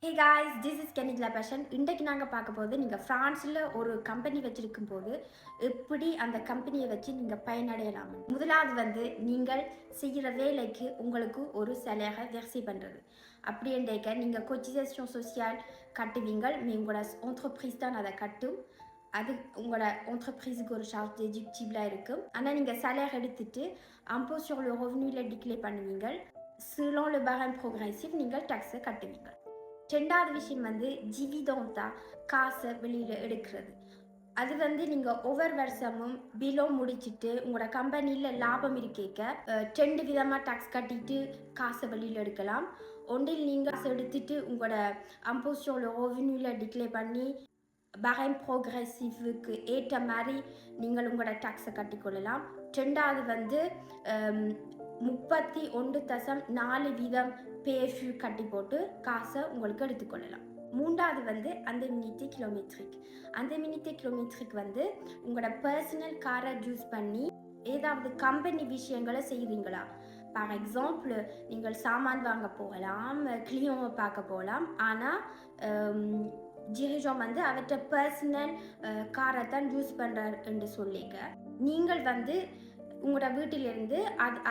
Hey guys, this is கெனிக் லபஷன். இன்றைக்கு நாங்கள் பார்க்க போது நீங்கள் ஃப்ரான்ஸில் ஒரு கம்பெனி வச்சுருக்கும் போது எப்படி அந்த கம்பெனியை வச்சு நீங்கள் பயனடையலாம். முதலாவது நீங்கள் செய்கிற வேலைக்கு உங்களுக்கு ஒரு சலுகை வெர்சி பண்ணுறது. அப்படின்றக்க நீங்கள் கோட்டிசேஷன் சோசியல் கட்டுவீங்க. உங்களோட என்டர்பிரைஸ் தான் அதை கட்டும். அது உங்களோட என்டர்பிரைஸுக்கு ஒரு சார்ஜ் டெஜிக்டிவ்லாக இருக்கும். ஆனால் நீங்கள் சலுகை எடுத்துட்டு impôt sur le revenu declare பண்ணுவீங்க. selon le barème progressif நீங்கள் டாக்ஸை கட்டுவீங்க. ரெண்டாவது விஷயம் டிவிடெண்டா காசை வெளியில் எடுக்கிறது. அது நீங்கள் ஒவ்வொரு வருஷமும் பிலோ முடிச்சுட்டு உங்களோட கம்பெனியில் லாபம் இருக்கேக்க 2 விதமாக டாக்ஸ் கட்டிட்டு காசை வெளியில் எடுக்கலாம். ஒன்றில் நீங்கள் காசு எடுத்துட்டு உங்களோட impôt sur le revenu declare பண்ணி barème progressifக்கு ஏற்ற மாதிரி நீங்கள் உங்களோட டாக்ஸை கட்டிக்கொள்ளலாம். ரெண்டாவது 31.4% PFU கட்டி போட்டு காசை உங்களுக்கு எடுத்துக்கொள்ளலாம். மூன்றாவது அந்தமினிட்டி கிலோமீட்ரிக். அந்தமினிட்டி கிலோமீட்ரிக் உங்களோட பர்சனல் காரை யூஸ் பண்ணி ஏதாவது கம்பெனி விஷயங்களை செய்வீங்களா? ஃபார் எக்ஸாம்பிள் நீங்கள் சாமான் வாங்க போகலாம், கிளியோவை பார்க்க போகலாம். ஆனால் டிரிஜன் அவற்றை பர்சனல் காரை தான் யூஸ் பண்ணுறார் என்று சொல்லிங்க. நீங்கள் உங்களோட வீட்டிலிருந்து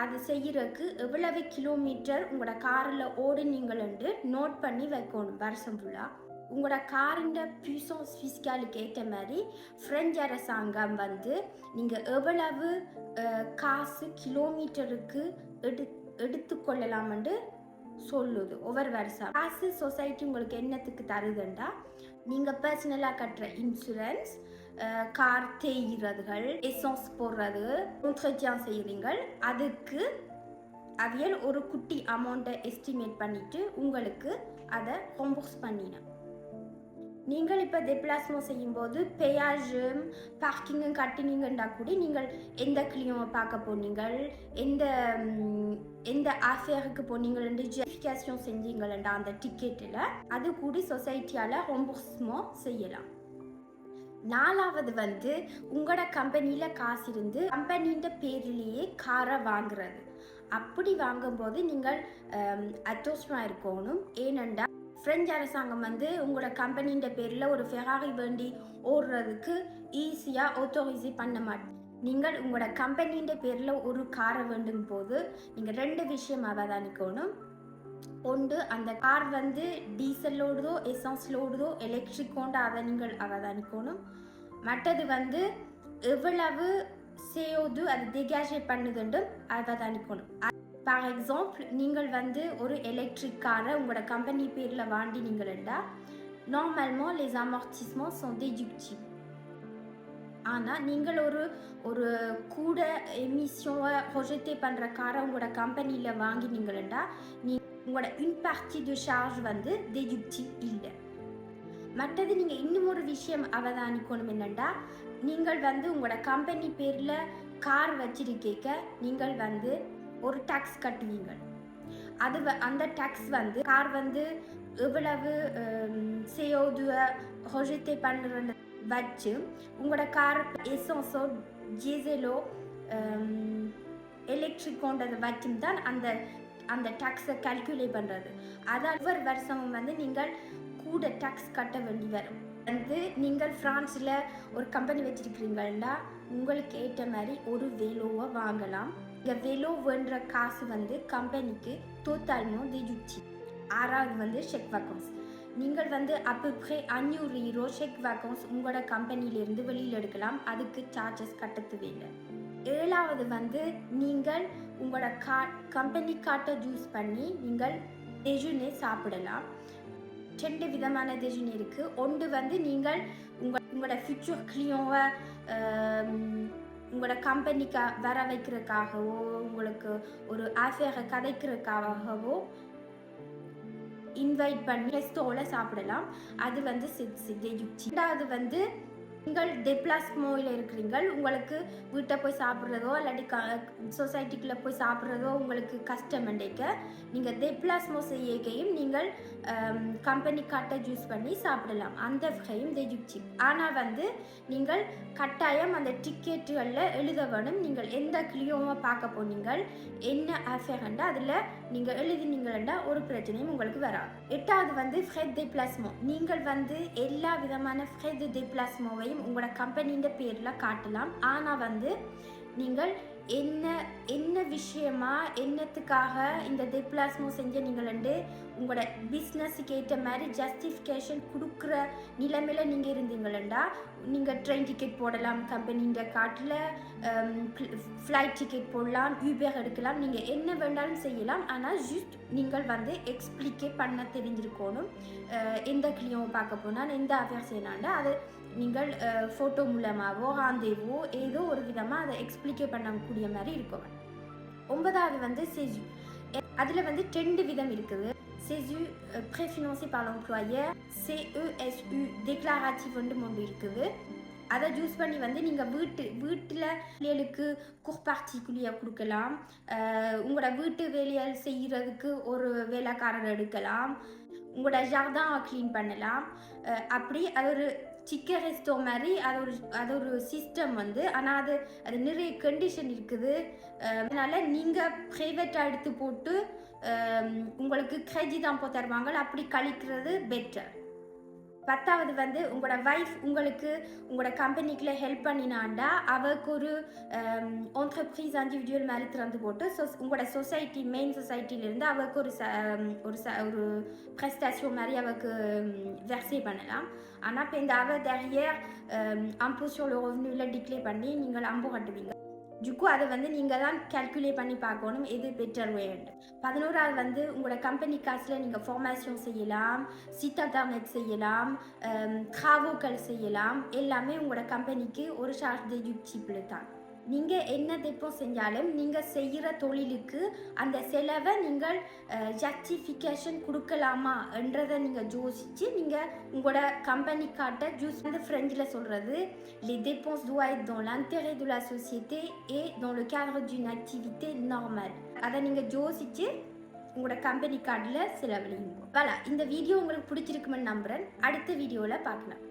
அது செய்கிறதுக்கு எவ்வளவு கிலோமீட்டர் உங்களோட காரில் ஓடுனீங்களென்று நோட் பண்ணி வைக்கணும் வருஷம் ஃபுல்லாக. உங்களோட காரின் புய்சன்ஸ் ஃபிஸ்கலுக்கு ஏற்ற மாதிரி ஃப்ரெஞ்சு அரசாங்கம் நீங்கள் எவ்வளவு காசு கிலோமீட்டருக்கு எடுத்துக்கொள்ளலாம்னு சொல்லுது ஒவ்வொரு வருஷம். காசு சொசைட்டி உங்களுக்கு என்னத்துக்கு தருதுண்டா, நீங்கள் பர்சனலாக கட்டுற இன்சூரன்ஸ், கார் தேய்கிறதுகள், எசன்ஸ் போடுறது, என்ட்ரட்டியன் செய்கிறீங்கள். அதுக்கு அவியல் ஒரு குட்டி அமௌண்ட்டை எஸ்டிமேட் பண்ணிவிட்டு உங்களுக்கு அதை ரம்பர்ஸ் பண்ணினேன். நீங்கள் இப்போ டெப்ளாஸ்மெண்ட் செய்யும்போது பேயாஜும் பார்க்கிங்கும் கட்டினீங்கன்னா கூட நீங்கள் எந்த கிளியோவை பார்க்க போனீங்கள், எந்த ஆஃபேருக்கு போனீங்கள்னு ஜஸ்டிஃபிகேஷன் செஞ்சீங்களா அந்த டிக்கெட்டில், அது கூட சொசைட்டியால் ரம்பர்ஸ்மெண்ட் செய்யலாம். நாலாவது உங்களோட கம்பெனியில் காசு இருந்து கம்பெனின்ற பேரிலேயே காரை வாங்குறது. அப்படி வாங்கும்போது நீங்கள் அட்டோஸ்மாக இருக்கணும். ஏனெண்டா ஃப்ரெஞ்சு அரசாங்கம் உங்களோட கம்பெனின்ற பேரில் ஒரு ஃபெராரி வண்டி ஓடுறதுக்கு ஈஸியாக ஆத்தோரைஸ் பண்ண மாட்டேன். நீங்கள் உங்களோட கம்பெனின்ற பேரில் ஒரு காரை வேண்டும் போது நீங்கள் 2 விஷயம் அவதானிக்கணும். ஒன்று, அந்த கார் டீசல் ஓடுதோ, எசன்ஸ் ஓடுதோ, எலக்ட்ரிக் கொண்டு அதை நீங்கள் அவதானிக்கணும். மற்றது எவ்வளவு CO2 அது டிகேஜ் பண்ணுதுன்னு அவதானிக்கணும். ஃபார் எக்ஸாம்பிள் நீங்கள் ஒரு எலக்ட்ரிக் காரை உங்களோட கம்பெனி பேரில் வாங்கினீங்களா, நார்மல்மாக les amortissements sont déductibles. ஆனால் நீங்கள் ஒரு கூட எமிஷனை ப்ரொஜெக்டே பண்ணுற காரை உங்களோட கம்பெனியில் வாங்கினீங்களா, உங்களோட une partie de charge déductible இல்லை. மற்றது நீங்கள் இன்னும் ஒரு விஷயம் அவதானிக்கணும். என்னென்னா, நீங்கள் உங்களோட கம்பெனி பேரில் கார் வச்சிருக்க நீங்கள் ஒரு டாக்ஸ் கட்டுவீங்க. அது அந்த டாக்ஸ் கார் எவ்வளவு CO2 ப்ரொஜெக்டே பண்ணுறது வச்சு உங்களோட கார் எசன்ஸோ டீசலோ எலக்ட்ரிக் கொண்டதை வச்சும் தான் அந்த டாக்ஸை கால்குலேட் பண்ணுறது. அதாவது ஒவ்வொரு வருஷமும் நீங்கள் கூட டாக்ஸ் கட்ட வேண்டி வரும். நீங்கள் ஃப்ரான்ஸில் ஒரு கம்பெனி வச்சுருக்கிறீங்களா, உங்களுக்கு ஏற்ற மாதிரி ஒரு வேலோவை வாங்கலாம். இந்த வேலோ வேண்ட காசு கம்பெனிக்கு டோட்டல்மோ டிஜுக்டிவ். ஆறாவது செக் வேக்கன்ஸ். நீங்கள் அப்பப்பே 500 யூரோ செக் வேக்கன்ஸ் உங்களோட கம்பெனியிலேருந்து வெளியில் எடுக்கலாம். அதுக்கு சார்ஜஸ் கட்டத்துவே இல்லை. ஏழாவது நீங்கள் உங்களோட கம்பெனி கார்ட்டை யூஸ் பண்ணி நீங்கள் டெஜுனே சாப்பிடலாம். 2 விதமான டெஜுனே இருக்குது. ஒன்று நீங்கள் உங்களோட ஃபியூச்சர் கிளியோவை உங்களோட கம்பெனிக்கு வர வைக்கிறதுக்காகவோ, உங்களுக்கு ஒரு ஆஃபேரை கதைக்கிறதுக்காகவோ இன்வைட் பண்ணி ரெஸ்டோரில் சாப்பிடலாம். அது சித்தேஜுக்தி. ரெண்டாவது நீங்கள் டெப்ளாஸ்மோயில் இருக்கிறீங்கள், உங்களுக்கு வீட்டை போய் சாப்பிட்றதோ இல்லாட்டி சொசைட்டிக்குள்ளே போய் சாப்பிட்றதோ உங்களுக்கு கஷ்டமண்டைக்க நீங்கள் டெப்ளாஸ்மோ செய்யக்கையும் நீங்கள் கம்பெனி கார்ட்டை யூஸ் பண்ணி சாப்பிடலாம். அந்த வகையும் டெஜுக்டிவ். ஆனால் நீங்கள் கட்டாயம் அந்த டிக்கெட்டுகளில் எழுத வேணும். நீங்கள் எந்த கிளியோவை பார்க்க போனீங்கள், என்ன ஆஃபேர்ண்டா அதில் நீங்கள் எழுதினீங்கன்னா ஒரு பிரச்சனையும் உங்களுக்கு வராது. 8வது வந்து ஃப்ரெட் தி பிளாஸ்மோ. நீங்கள் வந்து எல்லா விதமான ஃப்ரெட் தி பிளாஸ்மோவையும் உங்களோட கம்பெனியின் பேரில் காட்டலாம். ஆனால் வந்து நீங்கள் என்ன என்ன விஷயமா என்னத்துக்காக இந்த டெப்ளாஸ்மோ செஞ்ச நீங்கள்ண்டு உங்களோட பிஸ்னஸுக்கு ஏற்ற மாதிரி ஜஸ்டிஃபிகேஷன் கொடுக்குற நிலைமையில் நீங்கள் இருந்தீங்களா, நீங்கள் ட்ரெயின் டிக்கெட் போடலாம், கம்பெனின்ற காட்டில் ஃப்ளைட் டிக்கெட் போடலாம், யூபர் எடுக்கலாம், நீங்கள் என்ன வேண்டாலும் செய்யலாம். ஆனால் ஜஸ்ட் நீங்கள் வந்து எக்ஸ்பிளிகேட் பண்ண தெரிஞ்சிருக்கணும். எந்த கிளியும் பார்க்க போனால் எந்த அஃபேர் செய்யலாண்டா அது நீங்கள் ஃபோட்டோ மூலமாகவோ ராந்தேவோ ஏதோ ஒரு விதமாக அதை எக்ஸ்பிளிகேட் பண்ணக்கூடிய மாதிரி இருக்கும். 9வது வந்து செஜு. அதில் வந்து 2 விதம் இருக்குது. செஜு ப்ரேஃபினான்சி par l'employeur, CESU டெக்ளாரேட்டிவ் ஒன்று இருக்குது. அதை யூஸ் பண்ணி வந்து நீங்கள் வீட்டில் பிள்ளைகளுக்கு பார்ட்டிக்குள்ளேயே கொடுக்கலாம். உங்களோட வீட்டு வேலைகள் செய்கிறதுக்கு ஒரு வேலைக்காரர் எடுக்கலாம். உங்களோட ஜார்தான் க்ளீன் பண்ணலாம். அப்படி அது ஒரு சிக்கன் ரெஸ்டோ மாதிரி அது ஒரு சிஸ்டம் வந்து. ஆனால் அது நிறைய கண்டிஷன் இருக்குது. அதனால் நீங்கள் ப்ரைவேட்டாக எடுத்து போட்டு உங்களுக்கு கிரெடிட் தான் போய் தருவாங்க. அப்படி கழிக்கிறது பெட்டர். 10வது வந்து உங்களோட வைஃப் உங்களுக்கு உங்களோட கம்பெனிக்குள்ள ஹெல்ப் பண்ணினாண்டா அவருக்கு ஒரு என்டர்பிரைஸ் இண்டிவிஜுவல் மாதிரி திறந்து போட்டு உங்களோட சொசைட்டி மெயின் சொசைட்டிலேருந்து அவருக்கு ஒரு ப்ரெஸ்டேஷன் மாதிரி அவருக்கு வெர்சே பண்ணலாம். ஆனால் இப்போ இந்த அவ terrier impôt sur le revenu declare பண்ணி நீங்கள் அம்பு கட்டுவீங்க. ஜுக்கு அதை வந்து நீங்கள் தான் கால்குலேட் பண்ணி பார்க்கணும் எது பெட்டர் வேண்டு. 11வது வந்து உங்களோட கம்பெனி காசில் நீங்கள் ஃபார்மேஷன் செய்யலாம், சிட் இன்டர்நெட் செய்யலாம், ட்ராவோக்கள் செய்யலாம். எல்லாமே உங்களோட கம்பெனிக்கு ஒரு சார்ஜ் டெடியூக்டிபிள் தான். நீங்கள் என்ன தெப்போ செஞ்சாலும் நீங்கள் செய்கிற தொழிலுக்கு அந்த செலவை நீங்கள் ஜஸ்டிஃபிகேஷன் கொடுக்கலாமா என்றதை நீங்கள் யோசித்து நீங்கள் உங்களோட கம்பெனி காட்ட ஜூஸ் வந்து ஃப்ரெஞ்சில் சொல்கிறது les dépenses doivent être dans l'intérêt de la société et dans le cadre d'une activité normale. அதை நீங்கள் யோசித்து உங்களோட கம்பெனி கார்டில் செலவழிங்க. இந்த வீடியோ உங்களுக்கு பிடிச்சிருக்குமென்னு நம்புகிறேன். அடுத்த வீடியோவில் பார்க்கலாம்.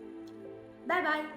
பாய்.